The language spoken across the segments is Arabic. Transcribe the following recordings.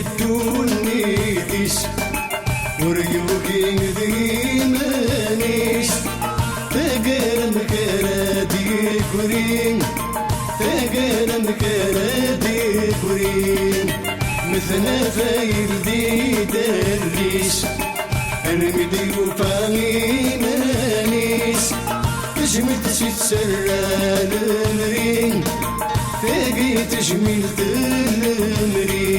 الدوني ديش وريوكي ديمانيش تقرم كرادي كورين تقرم كرادي كورين مثنى فايل دي دريش المدي وفاني مانيش تجمد تتسرى المرين تاقي تجميل المرين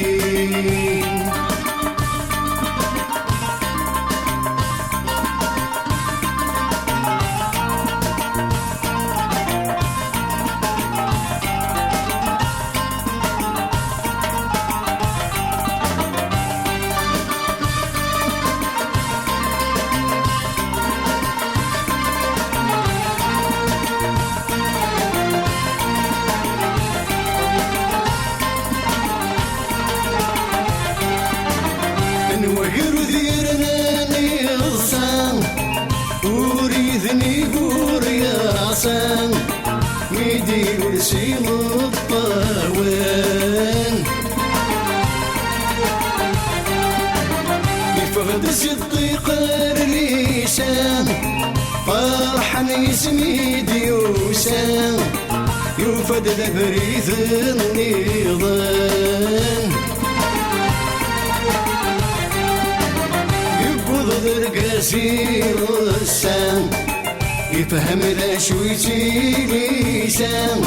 وغيرو ذيرناني الصام وريذني قرياصان ميدي ورسيم الطاوان يفقد صديق الريشان فرحان يسمي ديوسان يوفد ذبريث النظام قاسير السام يفهم لا شويتي لسان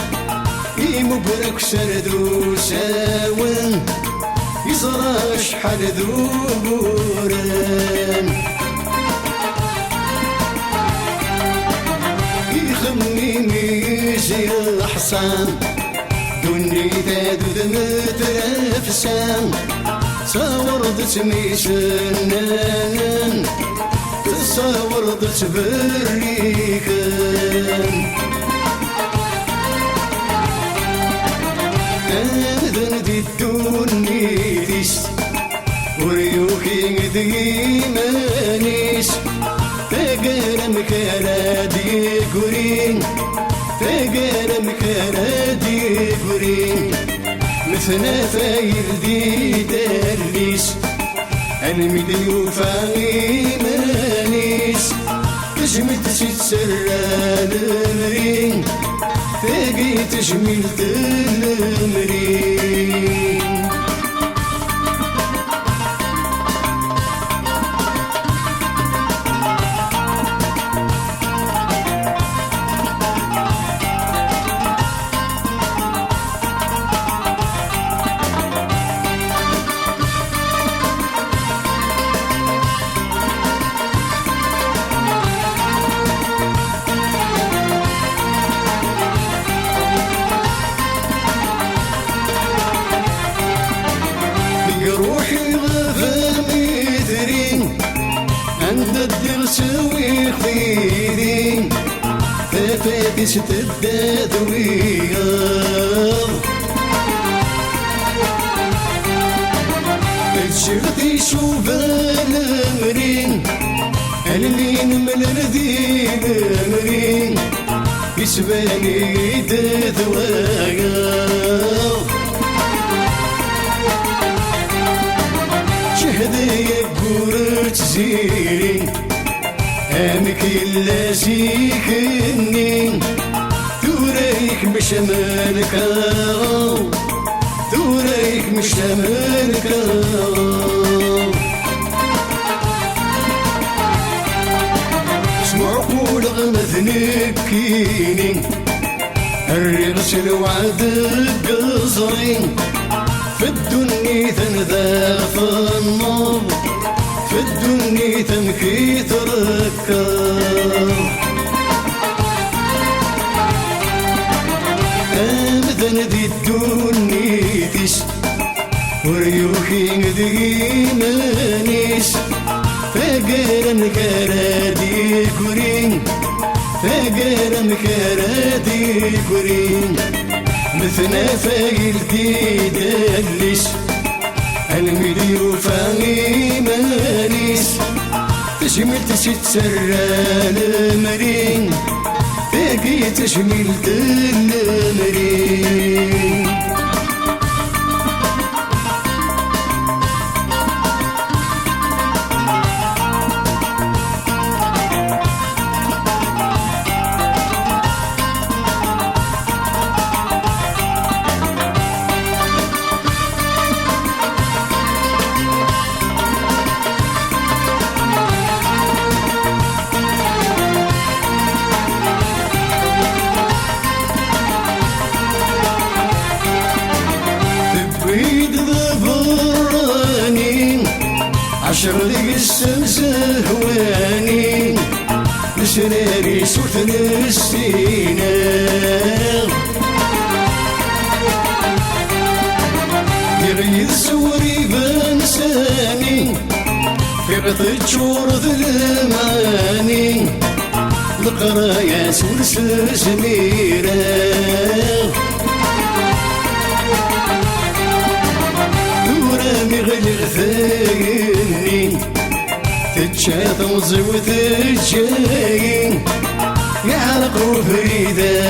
يمبرك سردو ساون يزرى شحال ذوبوران يخمني زي الحصان دوني ذاد مترفسان صورت ميسنان تصورت بريكان أذن دي الدوني ديس وريوكي ديمانيس تقرم كرادي كورين تقرم كرادي كورين مثنى فايل دي دريس المدي وفاني مانيس تجمد تتسرى المرين تاقي تجميل المرين روحي غفامي ثرين عند الدرس ويخفيرين فاتي ستداد وياض الشغدي شوف المرين المين من الذين مرين يسباني تثواغاض شهدي قورت زيرين امك يلا زيكنين ثوريك مش مالكا ثوريك مش مالكا اسمعوا قول غمثنكينين الرغس الوعد قصرين في الدنيا تنذاف النار في الدنيا تمكي تركب أبدا ذي الدنيا تش وريوكي ديمانيس فقرن كرادي كورين فقرن كرادي كورين مثنى فايل دي دلش المدي وفاني مانيس تشمل تتسرى المرين تاقي تشمل المرين عشر ذيك الشمس هواني لسراري صوت السينا يغيظ صوري بنساني في غطي تشورد المعاني القرايا سورس سميرة ورامي غير ثاني تتشاط وزوت الجاي يعرق وفريدة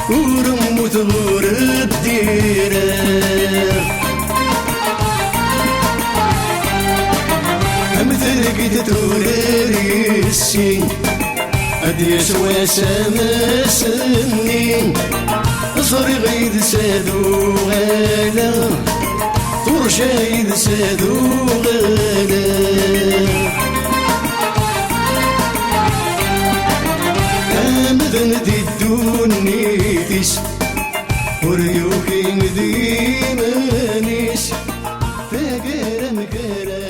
ورم وثغور الديرة مثل قد توري السين أدي سوا سما سنين صري غيد سادو غالا طور شايد سادو غالا أمذن دي الدونيتيس وريوكين دي مانيس فاقر مكارا